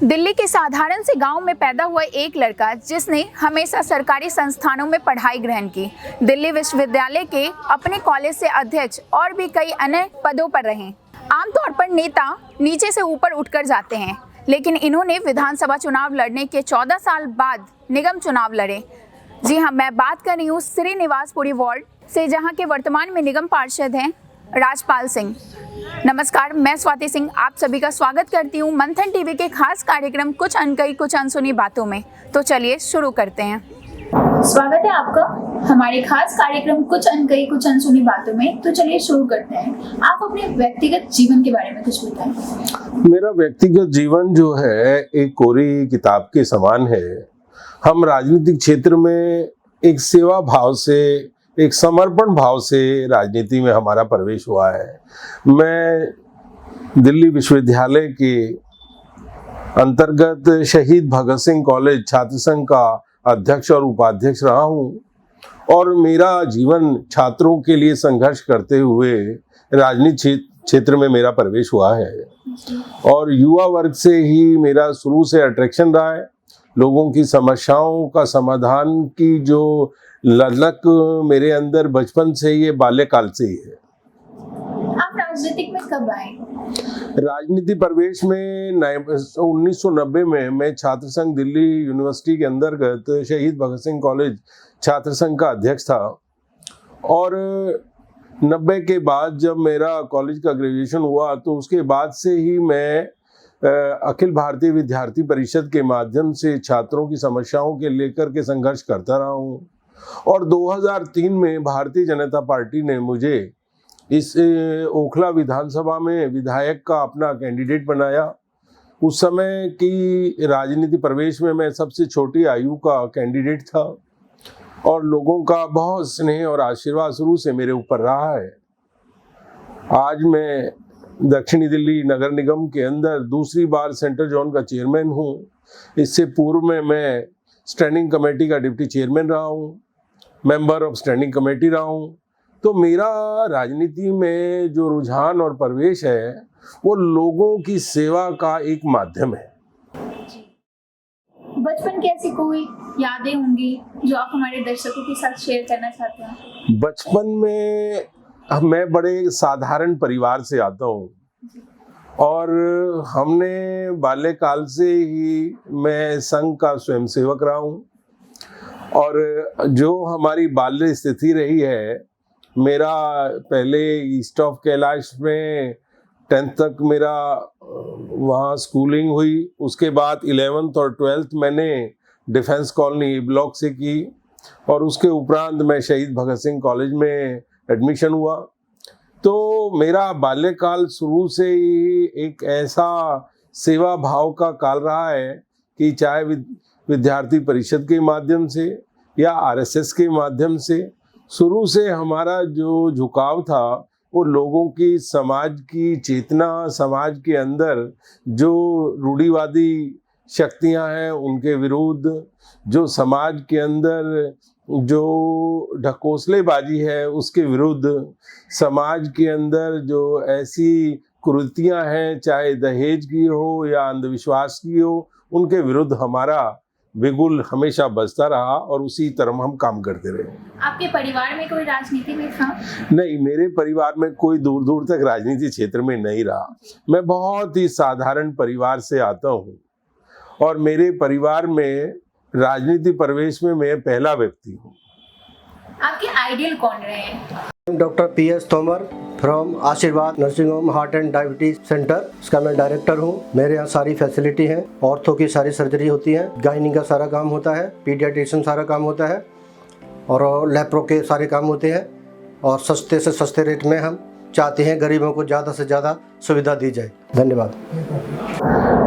दिल्ली के साधारण से गांव में पैदा हुआ एक लड़का जिसने हमेशा सरकारी संस्थानों में पढ़ाई ग्रहण की, दिल्ली विश्वविद्यालय के अपने कॉलेज से अध्यक्ष और भी कई अन्य पदों पर रहे। आमतौर पर नेता नीचे से ऊपर उठकर जाते हैं, लेकिन इन्होंने विधानसभा चुनाव लड़ने के 14 साल बाद निगम चुनाव लड़े। जी हाँ, मैं बात कर रही हूँ श्रीनिवासपुरी वार्ड से, जहाँ के वर्तमान में निगम पार्षद हैं राजपाल सिंह। नमस्कार, मैं स्वाति सिंह आप सभी का स्वागत करती हूँ मंथन टीवी के खास कार्यक्रम कुछ अनकही कुछ अनसुनी बातों में। तो चलिए शुरू करते हैं। स्वागत है आपका हमारे खास कार्यक्रम कुछ अनकही कुछ अनसुनी बातों में। तो चलिए शुरू करते हैं। आप अपने व्यक्तिगत जीवन के बारे में कुछ बताएं। मेरा व्यक्तिगत जीवन जो है एक कोरी किताब के समान है। हम राजनीतिक क्षेत्र में एक सेवा भाव से, एक समर्पण भाव से राजनीति में हमारा प्रवेश हुआ है। मैं दिल्ली विश्वविद्यालय के अंतर्गत शहीद भगत सिंह कॉलेज छात्र संघ का अध्यक्ष और उपाध्यक्ष रहा हूँ और मेरा जीवन छात्रों के लिए संघर्ष करते हुए राजनीतिक क्षेत्र में मेरा प्रवेश हुआ है और युवा वर्ग से ही मेरा शुरू से अट्रैक्शन रहा है। लोगों की समस्याओं का समाधान की जो ललक मेरे अंदर बचपन से, ये बाल्यकाल से ही है। आप राजनीतिक में कब आए? राजनीति प्रवेश में 1990 में मैं छात्र संघ दिल्ली यूनिवर्सिटी के अंतर्गत शहीद भगत सिंह कॉलेज छात्र संघ का अध्यक्ष था और 90 के बाद जब मेरा कॉलेज का ग्रेजुएशन हुआ तो उसके बाद से ही मैं अखिल भारतीय विद्यार्थी परिषद के माध्यम से छात्रों की समस्याओं के लेकर के संघर्ष करता रहा हूँ और 2003 में भारतीय जनता पार्टी ने मुझे इस ओखला विधानसभा में विधायक का अपना कैंडिडेट बनाया। उस समय की राजनीति प्रवेश में मैं सबसे छोटी आयु का कैंडिडेट था और लोगों का बहुत स्नेह और आशीर्वाद शुरू से मेरे ऊपर रहा है। आज मैं दक्षिणी दिल्ली नगर निगम के अंदर दूसरी बार सेंट्रल जोन का चेयरमैन हूँ। इससे पूर्व में मैं स्टैंडिंग कमेटी का डिप्टी चेयरमैन रहा हूँ, मेंबर ऑफ स्टैंडिंग कमेटी रहा हूँ। तो मेरा राजनीति में जो रुझान और प्रवेश है वो लोगों की सेवा का एक माध्यम है। बचपन की ऐसी कोई यादें होंगी जो आप हमारे दर्शकों के साथ शेयर करना चाहते हैं? बचपन में मैं बड़े साधारण परिवार से आता हूँ और हमने बाल्यकाल से ही मैं संघ का स्वयंसेवक रहा हूँ और जो हमारी बाल्य स्थिति रही है, मेरा पहले ईस्ट ऑफ कैलाश में 10th तक मेरा वहाँ स्कूलिंग हुई। उसके बाद 11th और 12th मैंने डिफेंस कॉलोनी ब्लॉक से की और उसके उपरांत मैं शहीद भगत सिंह कॉलेज में एडमिशन हुआ। तो मेरा बाल्यकाल शुरू से ही एक ऐसा सेवा भाव का काल रहा है कि चाहे विद्यार्थी परिषद के माध्यम से या आरएसएस के माध्यम से शुरू से हमारा जो झुकाव था वो लोगों की, समाज की चेतना, समाज के अंदर जो रूढ़िवादी शक्तियां हैं उनके विरुद्ध, जो समाज के अंदर जो ढकोसलेबाजी है उसके विरुद्ध, समाज के अंदर जो ऐसी कुरीतियां हैं चाहे दहेज की हो या अंधविश्वास की हो, उनके विरुद्ध हमारा बिगुल हमेशा बजता रहा और उसी तरह हम काम करते रहे। आपके परिवार में कोई राजनीति में था? नहीं, मेरे परिवार में कोई दूर दूर तक राजनीति क्षेत्र में नहीं रहा। मैं बहुत ही साधारण परिवार से आता हूँ और मेरे परिवार में राजनीति प्रवेश में मैं पहला व्यक्ति हूँ। आपके आइडियल कौन रहे हैं? Doctor PS Tomar from Ashirwad nursing home heart and diabetes centre, इसका मैं डायरेक्टर हूँ। मेरे यहाँ सारी फैसिलिटी है, ऑर्थो की सारी सर्जरी होती है, गायनिंग का सारा काम होता है, पीडियाट्रिशियन सारा काम होता है और लेप्रो के सारे काम होते हैं और सस्ते से सस्ते रेट में हम चाहते हैं गरीबों को ज़्यादा से ज़्यादा सुविधा दी जाए। धन्यवाद।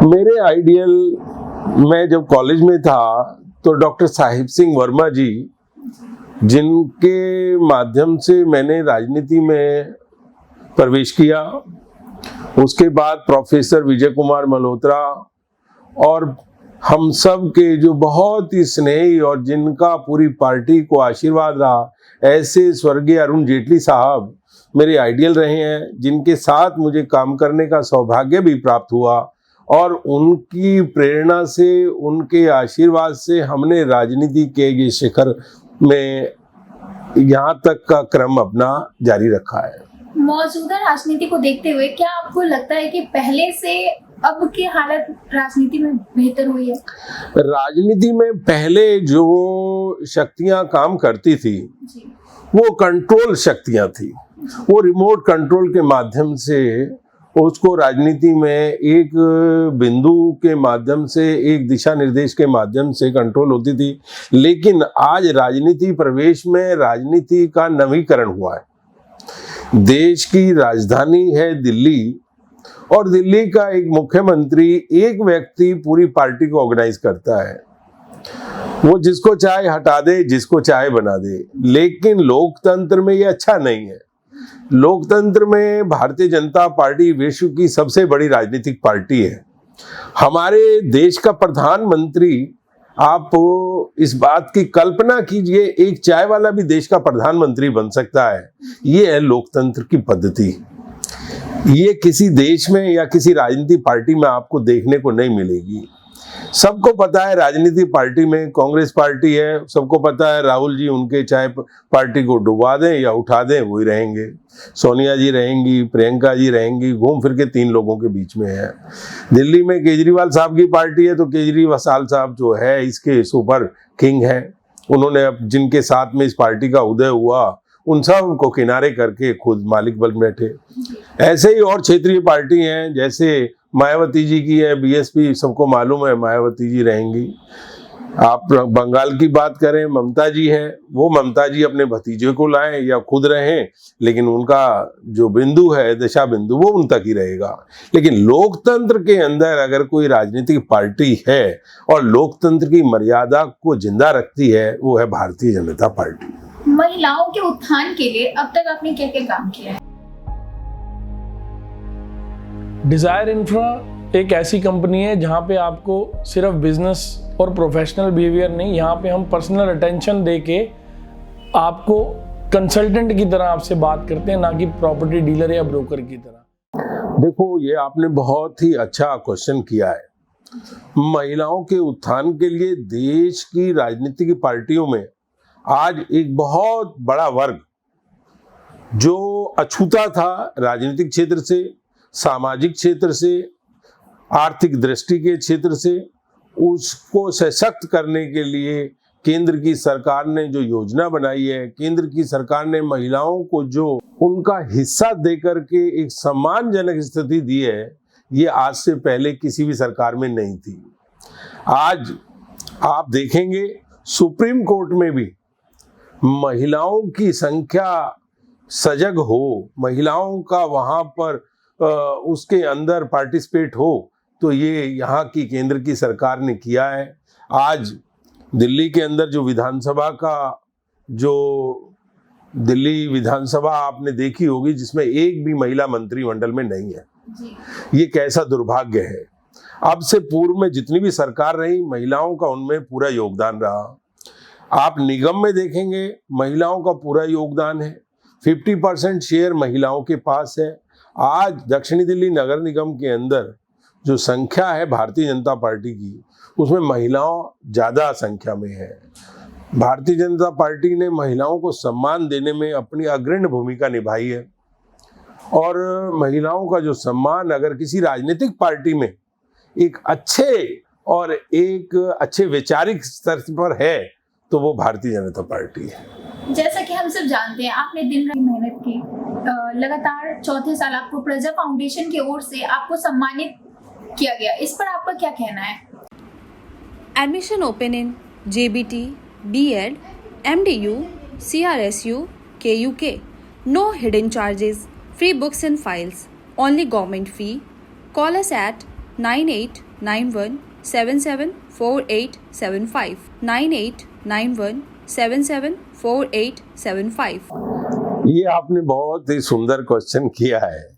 मेरे आइडियल, मैं जब कॉलेज में था तो डॉक्टर साहिब सिंह वर्मा जी, जिनके माध्यम से मैंने राजनीति में प्रवेश किया, उसके बाद प्रोफेसर विजय कुमार मल्होत्रा और हम सब के जो बहुत ही स्नेही और जिनका पूरी पार्टी को आशीर्वाद रहा, ऐसे स्वर्गीय अरुण जेटली साहब मेरे आइडियल रहे हैं, जिनके साथ मुझे काम करने का सौभाग्य भी प्राप्त हुआ, और उनकी प्रेरणा से, उनके आशीर्वाद से हमने राजनीति के ये शिखर में यहाँ तक का क्रम अपना जारी रखा है। मौजूदा राजनीति को देखते हुए क्या आपको लगता है कि पहले से अब की हालत राजनीति में बेहतर हुई है? राजनीति में पहले जो शक्तियां काम करती थी जी। वो कंट्रोल शक्तियां थी, वो रिमोट कंट्रोल के माध्यम से उसको राजनीति में एक बिंदु के माध्यम से, एक दिशा निर्देश के माध्यम से कंट्रोल होती थी। लेकिन आज राजनीति प्रवेश में राजनीति का नवीकरण हुआ है। देश की राजधानी है दिल्ली, और दिल्ली का एक मुख्यमंत्री, एक व्यक्ति पूरी पार्टी को ऑर्गेनाइज करता है। वो जिसको चाहे हटा दे, जिसको चाहे बना दे। लेकिन लोकतंत्र में ये अच्छा नहीं है। लोकतंत्र में भारतीय जनता पार्टी विश्व की सबसे बड़ी राजनीतिक पार्टी है। हमारे देश का प्रधानमंत्री, आप इस बात की कल्पना कीजिए, एक चाय वाला भी देश का प्रधानमंत्री बन सकता है। ये है लोकतंत्र की पद्धति। ये किसी देश में या किसी राजनीतिक पार्टी में आपको देखने को नहीं मिलेगी। सबको पता है राजनीतिक पार्टी में कांग्रेस पार्टी है, सबको पता है राहुल जी उनके चाहे पार्टी को डुबा दें या उठा दें वही रहेंगे, सोनिया जी रहेंगी, प्रियंका जी रहेंगी, घूम फिर के 3 लोगों के बीच में है। दिल्ली में केजरीवाल साहब की पार्टी है तो केजरीवाल साहब जो है इसके सुपर किंग है। उन्होंने अब जिनके साथ में इस पार्टी का उदय हुआ उन सब को किनारे करके खुद मालिक बन बैठे। ऐसे ही और क्षेत्रीय पार्टी हैं, जैसे मायावती जी की है बीएसपी, सबको मालूम है मायावती जी रहेंगी। आप बंगाल की बात करें, ममता जी हैं, वो ममता जी अपने भतीजे को लाएं या खुद रहें, लेकिन उनका जो बिंदु है, दशा बिंदु, वो उन तक ही रहेगा। लेकिन लोकतंत्र के अंदर अगर कोई राजनीतिक पार्टी है और लोकतंत्र की मर्यादा को जिंदा रखती है, वो है भारतीय जनता पार्टी। महिलाओं के उत्थान के लिए अब तक आपने क्या क्या काम किया है? डिज़ायर इंफ्रा एक ऐसी कंपनी है जहां पे आपको सिर्फ बिजनेस और प्रोफेशनल बिहेवियर नहीं, यहाँ पे हम पर्सनल अटेंशन दे के आपको कंसल्टेंट की तरह आपसे बात करते हैं, ना कि प्रॉपर्टी डीलर या ब्रोकर की तरह। देखो, ये आपने बहुत ही अच्छा क्वेश्चन किया है। महिलाओं के उत्थान के लिए देश की राजनीतिक पार्टियों में आज एक बहुत बड़ा वर्ग जो अछूता था राजनीतिक क्षेत्र से, सामाजिक क्षेत्र से, आर्थिक दृष्टि के क्षेत्र से, उसको सशक्त करने के लिए केंद्र की सरकार ने जो योजना बनाई है, केंद्र की सरकार ने महिलाओं को जो उनका हिस्सा देकर के एक सम्मानजनक स्थिति दी है, ये आज से पहले किसी भी सरकार में नहीं थी। आज आप देखेंगे सुप्रीम कोर्ट में भी महिलाओं की संख्या सजग हो, महिलाओं का वहां पर उसके अंदर पार्टिसिपेट हो, तो ये यहाँ की केंद्र की सरकार ने किया है। आज दिल्ली के अंदर जो विधानसभा का जो दिल्ली विधानसभा आपने देखी होगी, जिसमें एक भी महिला मंत्रिमंडल में नहीं है। ये कैसा दुर्भाग्य है। अब से पूर्व में जितनी भी सरकार रही, महिलाओं का उनमें पूरा योगदान रहा। आप निगम में देखेंगे महिलाओं का पूरा योगदान है, 50% शेयर महिलाओं के पास है। आज दक्षिणी दिल्ली नगर निगम के अंदर जो संख्या है भारतीय जनता पार्टी की, उसमें महिलाओं ज़्यादा संख्या में है। भारतीय जनता पार्टी ने महिलाओं को सम्मान देने में अपनी अग्रणी भूमिका निभाई है, और महिलाओं का जो सम्मान अगर किसी राजनीतिक पार्टी में एक अच्छे वैचारिक स्तर पर है, तो वो भारतीय जनता पार्टी है। जैसा कि हम सब जानते हैं, आपने दिन रात मेहनत की, लगातार चौथे साल आपको प्रजा फाउंडेशन की ओर से आपको सम्मानित किया गया, इस पर आपका क्या कहना है? Admission open in JBT, B.Ed, MDU, CRSU, KUK. No hidden charges, free books and files, only government fee. Call us at 9891 774875 9891 774875। ये आपने बहुत ही सुंदर क्वेश्चन किया है।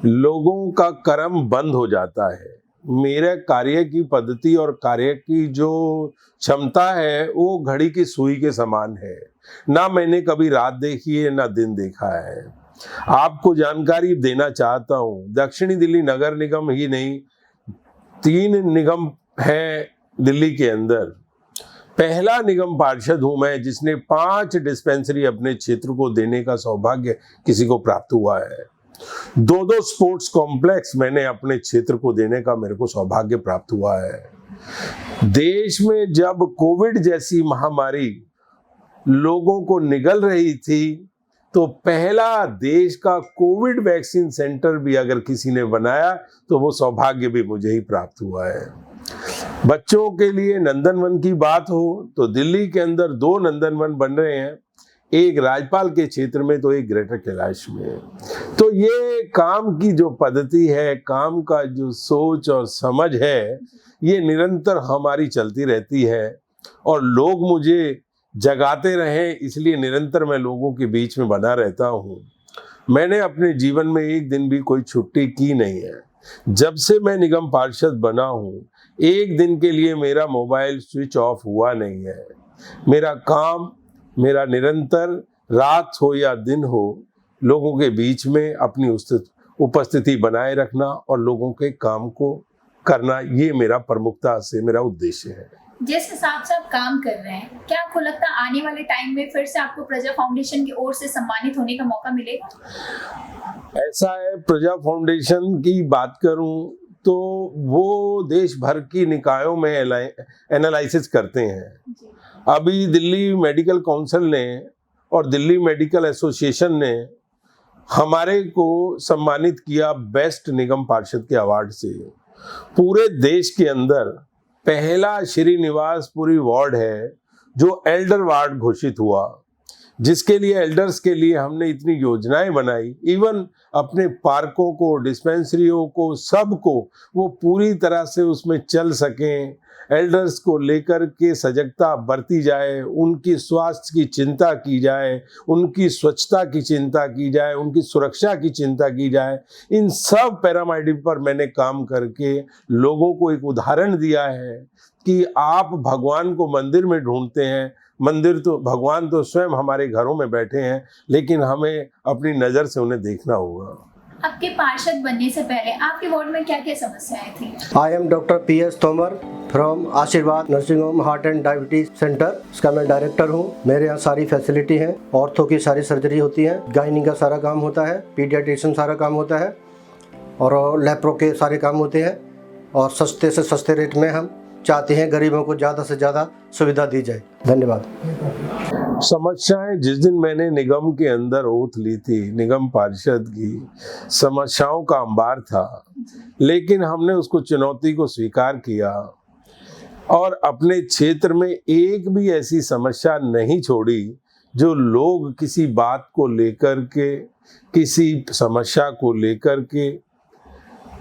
लोगों का कर्म बंद हो जाता है। मेरे कार्य की पद्धति और कार्य की जो क्षमता है वो घड़ी की सुई के समान है। ना मैंने कभी रात देखी है, ना दिन देखा है। आपको जानकारी देना चाहता हूँ, दक्षिणी दिल्ली नगर निगम ही नहीं, 3 निगम है दिल्ली के अंदर। पहला निगम पार्षद हूं मैं जिसने 5 डिस्पेंसरी अपने क्षेत्र को देने का सौभाग्य किसी को प्राप्त हुआ है। 2 स्पोर्ट्स कॉम्प्लेक्स मैंने अपने क्षेत्र को देने का मेरे को सौभाग्य प्राप्त हुआ है। देश में जब कोविड जैसी महामारी लोगों को निगल रही थी तो पहला देश का कोविड वैक्सीन सेंटर भी अगर किसी ने बनाया तो वो सौभाग्य भी मुझे ही प्राप्त हुआ है। बच्चों के लिए नंदनवन की बात हो तो दिल्ली के अंदर 2 नंदनवन बन रहे हैं, एक राजपाल के क्षेत्र में तो एक ग्रेटर कैलाश में। तो ये काम की जो पद्धति है, काम का जो सोच और समझ है, ये निरंतर हमारी चलती रहती है और लोग मुझे जगाते रहें, इसलिए निरंतर मैं लोगों के बीच में बना रहता हूँ। मैंने अपने जीवन में एक दिन भी कोई छुट्टी की नहीं है। जब से मैं निगम पार्षद बना हूँ, एक दिन के लिए मेरा मोबाइल स्विच ऑफ हुआ नहीं है। मेरा काम, मेरा निरंतर रात हो या दिन हो, लोगों के बीच में अपनी उपस्थिति बनाए रखना और लोगों के काम को करना, ये मेरा प्रमुखता से मेरा उद्देश्य है। जिस हिसाब से आप काम कर रहे हैं, क्या आपको लगता है आने वाले टाइम में फिर से आपको प्रजा फाउंडेशन की ओर से सम्मानित होने का मौका मिलेगा? ऐसा है, प्रजा फाउंडेशन की बात करूं तो वो देश भर की निकायों में एनालिसिस करते हैं। अभी दिल्ली मेडिकल काउंसिल ने और दिल्ली मेडिकल एसोसिएशन ने हमारे को सम्मानित किया बेस्ट निगम पार्षद के अवार्ड से। पूरे देश के अंदर पहला श्रीनिवासपुरी वार्ड है जो एल्डर वार्ड घोषित हुआ, जिसके लिए एल्डर्स के लिए हमने इतनी योजनाएं बनाई। इवन अपने पार्कों को, डिस्पेंसरियों को, सबको वो पूरी तरह से उसमें चल सकें, एल्डर्स को लेकर के सजगता बरती जाए, उनकी स्वास्थ्य की चिंता की जाए, उनकी स्वच्छता की चिंता की जाए, उनकी सुरक्षा की चिंता की जाए। इन सब पैरामीटर पर मैंने काम करके लोगों को एक उदाहरण दिया है कि आप भगवान को मंदिर में ढूंढते हैं, मंदिर तो भगवान तो स्वयं हमारे घरों में बैठे हैं, लेकिन हमें अपनी नज़र से उन्हें देखना होगा। आपके पार्षद बनने से पहले आपके वार्ड में क्या क्या समस्याएं थी? I am doctor PS Tomar from Ashirwad nursing home heart and diabetes centre, इसका मैं डायरेक्टर हूँ। मेरे यहाँ सारी फैसिलिटी है, ऑर्थो की सारी सर्जरी होती है, गाइनिंग का सारा काम होता है, पीडियाट्रिशियन सारा काम होता है और लेप्रो के सारे काम होते हैं। और सस्ते से सस्ते रेट में हम चाहते हैं गरीबों को ज़्यादा से ज़्यादा सुविधा दी जाए। धन्यवाद। समस्याएं, जिस दिन मैंने निगम के अंदर ओथ ली थी निगम पार्षद की, समस्याओं का अंबार था, लेकिन हमने उसको चुनौती को स्वीकार किया और अपने क्षेत्र में एक भी ऐसी समस्या नहीं छोड़ी जो लोग किसी बात को लेकर के, किसी समस्या को लेकर के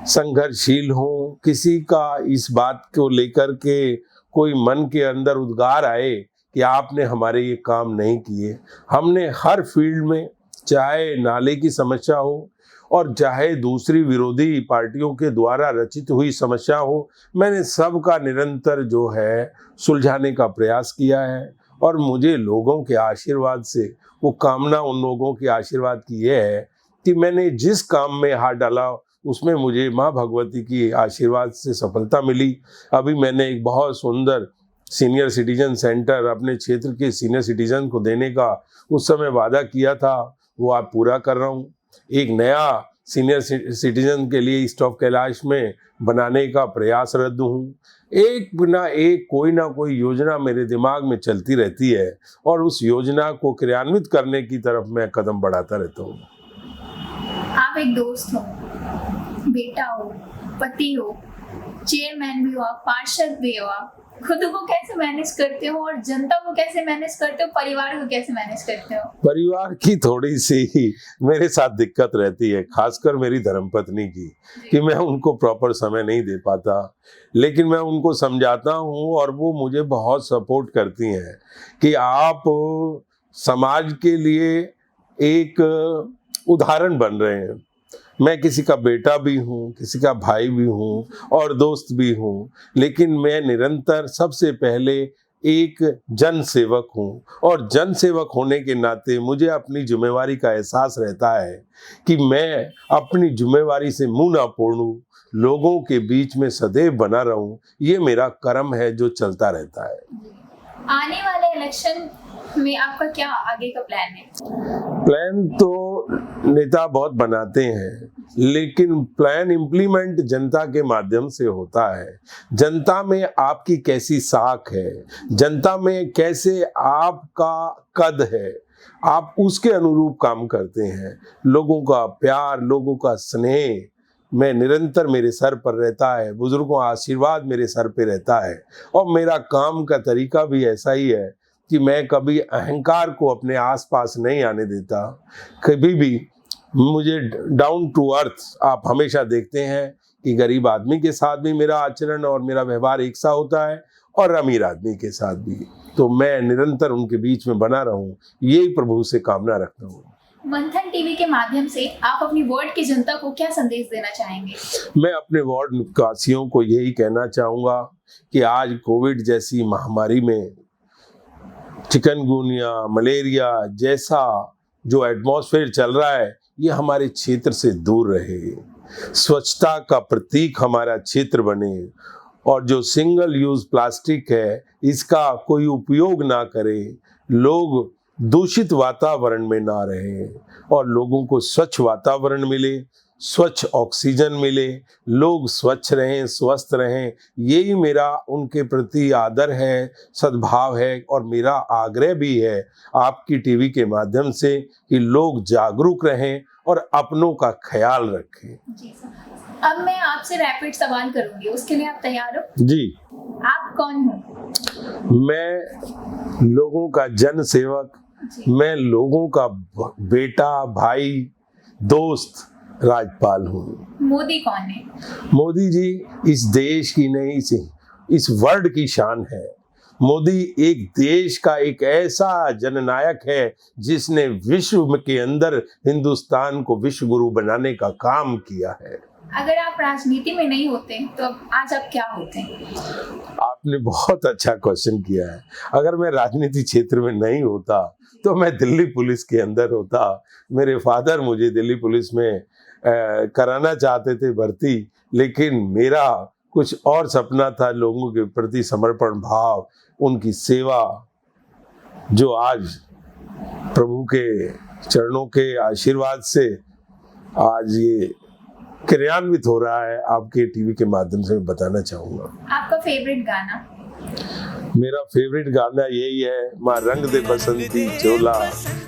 संघर्षशील हो, किसी का इस बात को लेकर के कोई मन के अंदर उद्गार आए कि आपने हमारे ये काम नहीं किए। हमने हर फील्ड में, चाहे नाले की समस्या हो और चाहे दूसरी विरोधी पार्टियों के द्वारा रचित हुई समस्या हो, मैंने सबका निरंतर जो है सुलझाने का प्रयास किया है। और मुझे लोगों के आशीर्वाद से, वो कामना उन लोगों के आशीर्वाद की ये है कि मैंने जिस काम में हाथ डाला उसमें मुझे माँ भगवती की आशीर्वाद से सफलता मिली। अभी मैंने एक बहुत सुंदर सीनियर सिटीजन सेंटर अपने क्षेत्र के सीनियर सिटीजन को देने का उस समय वादा किया था, वो आप पूरा कर रहा हूँ। एक नया सीनियर सिटीजन के लिए ईस्ट ऑफ कैलाश में बनाने का प्रयासरत हूँ। एक कोई ना कोई योजना मेरे दिमाग में चलती रहती है और उस योजना को क्रियान्वित करने की तरफ मैं कदम बढ़ाता रहता हूँ। आप एक दोस्त हो, बेटा हो, पति हो, चेयरमैन भी हो, पार्षद भी हो, आप खुद को कैसे मैनेज करते हो और जनता को कैसे मैनेज करते हो, परिवार को कैसे मैनेज करते हो? परिवार की थोड़ी सी मेरे साथ दिक्कत रहती है, खासकर मेरी धर्मपत्नी की, कि मैं उनको प्रॉपर समय नहीं दे पाता, लेकिन मैं उनको समझाता हूँ और वो मुझे बहुत सपोर्ट करती हैं कि आप समाज के लिए एक उदाहरण बन रहे हैं। मैं किसी का बेटा भी हूँ, किसी का भाई भी हूँ और दोस्त भी हूँ, लेकिन मैं निरंतर सबसे पहले एक जन सेवक हूँ और जन सेवक होने के नाते मुझे अपनी जिम्मेवारी का एहसास रहता है कि मैं अपनी जिम्मेवारी से मुंह ना मोड़ूं, लोगों के बीच में सदैव बना रहूं। ये मेरा कर्म है जो चलता रहता है। आने वाले इलेक्शन में आपका क्या आगे का प्लान है? प्लान तो नेता बहुत बनाते हैं, लेकिन प्लान इम्प्लीमेंट जनता के माध्यम से होता है। जनता में आपकी कैसी साख है, जनता में कैसे आपका कद है, आप उसके अनुरूप काम करते हैं। लोगों का प्यार, लोगों का स्नेह मैं निरंतर मेरे सर पर रहता है, बुजुर्गों का आशीर्वाद मेरे सर पे रहता है। और मेरा काम का तरीका भी ऐसा ही है कि मैं कभी अहंकार को अपने आसपास नहीं आने देता। कभी भी मुझे डाउन टू अर्थ आप हमेशा देखते हैं कि गरीब आदमी के साथ भी मेरा आचरण और मेरा व्यवहार एक सा होता है और अमीर आदमी के साथ भी। तो मैं निरंतर उनके बीच में बना रहूं, यही प्रभु से कामना रखता हूँ। मंथन टीवी के माध्यम से आप अपनी वार्ड की जनता को क्या संदेश देना चाहेंगे? मैं अपने वार्ड निवासियों को यही कहना चाहूँगा कि आज कोविड जैसी महामारी में चिकनगुनिया, मलेरिया जैसा जो एटमॉस्फेयर चल रहा है, ये हमारे क्षेत्र से दूर रहे। स्वच्छता का प्रतीक हमारा क्षेत्र बने और जो सिंगल यूज प्लास्टिक है इसका कोई उपयोग ना करे। लोग दूषित वातावरण में ना रहें और लोगों को स्वच्छ वातावरण मिले, स्वच्छ ऑक्सीजन मिले, लोग स्वच्छ रहें, स्वस्थ रहें। यही मेरा उनके प्रति आदर है, सद्भाव है और मेरा आग्रह भी है आपकी टीवी के माध्यम से कि लोग जागरूक रहें और अपनों का ख्याल रखें। जी सर। अब मैं आपसे रैपिड सवाल करूंगी, उसके लिए आप तैयार हो? जी। आप कौन हो? मैं लोगों का जन सेवक, मैं लोगों का बेटा, भाई, दोस्त, राजपाल हूँ। मोदी कौन है? मोदी जी इस देश की नहीं, इस वर्ल्ड की शान है। मोदी एक देश का एक ऐसा जननायक है जिसने विश्व के अंदर हिंदुस्तान को विश्व गुरु बनाने का काम किया है। अगर आप राजनीति में नहीं होते तो आज आप क्या होते? आपने बहुत अच्छा क्वेश्चन किया है। अगर मैं राजनीति क्षेत्र में नहीं होता तो मैं दिल्ली पुलिस के अंदर होता। मेरे फादर मुझे दिल्ली पुलिस में कराना चाहते थे भर्ती, लेकिन मेरा कुछ और सपना था, लोगों के प्रति समर्पण भाव, उनकी सेवा, जो आज प्रभु के चरणों के आशीर्वाद से आज ये क्रियान्वित हो रहा है। आपके टीवी के माध्यम से मैं बताना चाहूँगा। आपका फेवरेट गाना? मेरा फेवरेट गाना यही है, माँ रंग दे बसंती चोला,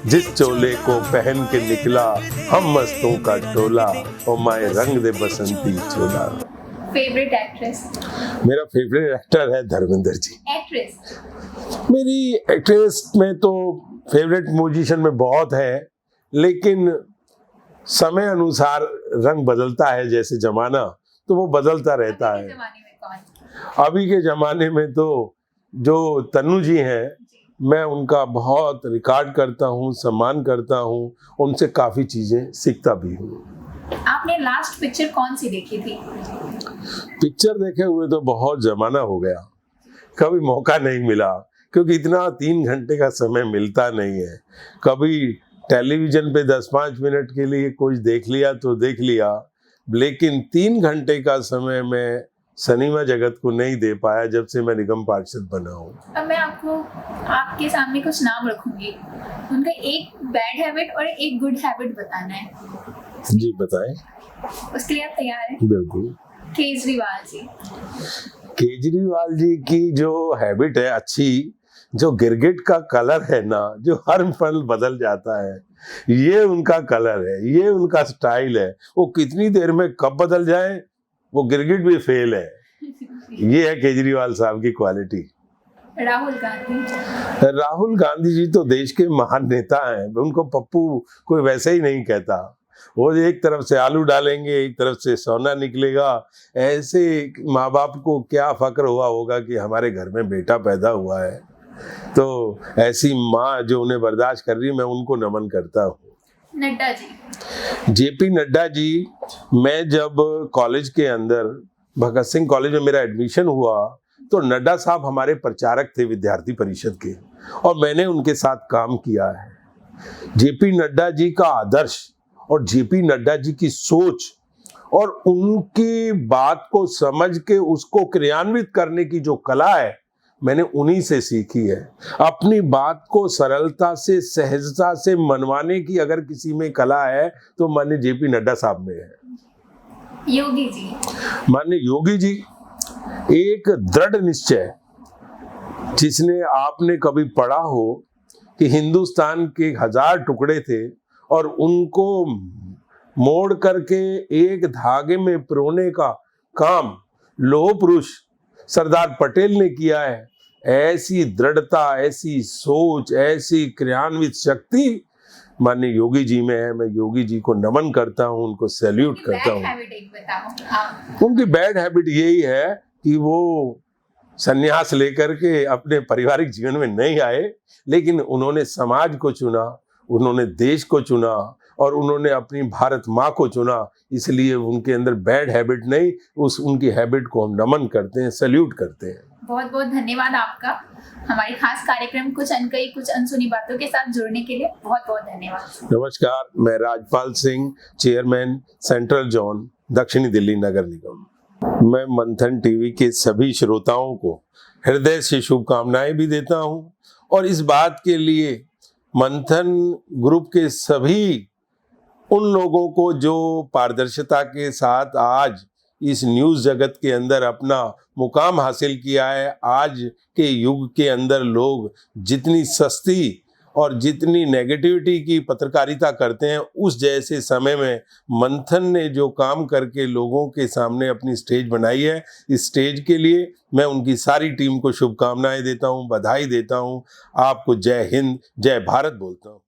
जिस चोले को पहन के निकला हम मस्तों का टोला, और माँ रंग दे बसंती चोला। Favourite actress? मेरा फेवरेट एक्टर है धर्मेंद्र जी। एक्ट्रेस? मेरी एक्ट्रेस में तो फेवरेट म्यूजिशियन में बहुत है, लेकिन समय अनुसार रंग बदलता है, जैसे जमाना तो वो बदलता रहता है। जमाने में कौन? अभी के जमाने में तो जो तन्नू जी हैं, मैं उनका बहुत रिकॉर्ड करता हूँ, सम्मान करता हूँ, उनसे काफ़ी चीज़ें सीखता भी हूँ। आपने लास्ट पिक्चर कौन सी देखी थी? पिक्चर देखे हुए तो बहुत जमाना हो गया, कभी मौका नहीं मिला क्योंकि इतना 3 घंटे का समय मिलता नहीं है। कभी टेलीविज़न पे 10-5 मिनट के लिए कुछ देख लिया तो देख लिया, लेकिन 3 घंटे का समय मैं सिनेमा जगत को नहीं दे पाया जब से मैं निगम पार्षद बना हूँ। अब मैं आपको आपके सामने कुछ नाम रखूंगी, उनका एक बैड हैबिट और एक गुड हैबिट बताना है। जी बताएं। उसके लिए आप तैयार हैं? बिल्कुल। केजरीवाल जी। केजरीवाल जी की जो हैबिट है अच्छी, जो गिरगिट का कलर है ना, जो हर पल बदल जाता है, ये उनका कलर है, ये उनका स्टाइल है। वो कितनी देर में कब बदल जाए वो गिरगिट भी फेल है। ये है केजरीवाल साहब की क्वालिटी। राहुल गांधी। राहुल गांधी जी तो देश के महान नेता हैं, उनको पप्पू कोई वैसे ही नहीं कहता। वो एक तरफ से आलू डालेंगे, एक तरफ से सोना निकलेगा। ऐसे माँ बाप को क्या फक्र हुआ होगा कि हमारे घर में बेटा पैदा हुआ है। तो ऐसी माँ जो उन्हें बर्दाश्त कर रही है, मैं उनको नमन करता हूँ। नड्डा जी। जेपी नड्डा जी, मैं जब कॉलेज के अंदर भगत सिंह कॉलेज में मेरा एडमिशन हुआ तो नड्डा साहब हमारे प्रचारक थे विद्यार्थी परिषद के, और मैंने उनके साथ काम किया है। जेपी नड्डा जी का आदर्श और जेपी नड्डा जी की सोच और उनकी बात को समझ के उसको क्रियान्वित करने की जो कला है, मैंने उन्हीं से सीखी है। अपनी बात को सरलता से, सहजता से मनवाने की अगर किसी में कला है तो माननीय जेपी नड्डा साहब में है। योगी जी, माननीय योगी जी एक दृढ़ निश्चय, जिसने आपने कभी पढ़ा हो कि हिंदुस्तान के 1000 टुकड़े थे और उनको मोड़ करके एक धागे में पिरोने का काम लौह पुरुष सरदार पटेल ने किया है। ऐसी दृढ़ता, ऐसी सोच, ऐसी क्रियान्वित शक्ति माननीय योगी जी में है। मैं योगी जी को नमन करता हूँ, उनको सैल्यूट करता हूँ। उनकी बैड हैबिट यही है कि वो संन्यास लेकर के अपने पारिवारिक जीवन में नहीं आए, लेकिन उन्होंने समाज को चुना, उन्होंने देश को चुना और उन्होंने अपनी भारत माँ को चुना। इसलिए उनके अंदर बैड हैबिट नहीं, उनकी हैबिट को हम नमन करते हैं, सैल्यूट करते हैं। बहुत बहुत धन्यवाद आपका हमारे खास कार्यक्रम कुछ अनकही कुछ अनसुनी बातों के साथ जुड़ने के लिए। बहुत बहुत धन्यवाद। नमस्कार, मैं Rajpal Singh, chairman central zone, दक्षिणी दिल्ली नगर निगम। मैं मंथन टीवी के सभी श्रोताओं को हृदय से शुभकामनाएं भी देता हूं, और इस बात के लिए मंथन ग्रुप के सभी उन लोगों को जो पारदर्शिता के साथ आज इस न्यूज़ जगत के अंदर अपना मुकाम हासिल किया है। आज के युग के अंदर लोग जितनी सस्ती और जितनी नेगेटिविटी की पत्रकारिता करते हैं, उस जैसे समय में मंथन ने जो काम करके लोगों के सामने अपनी स्टेज बनाई है, इस स्टेज के लिए मैं उनकी सारी टीम को शुभकामनाएं देता हूं, बधाई देता हूं। आपको जय हिंद, जय भारत बोलता हूं।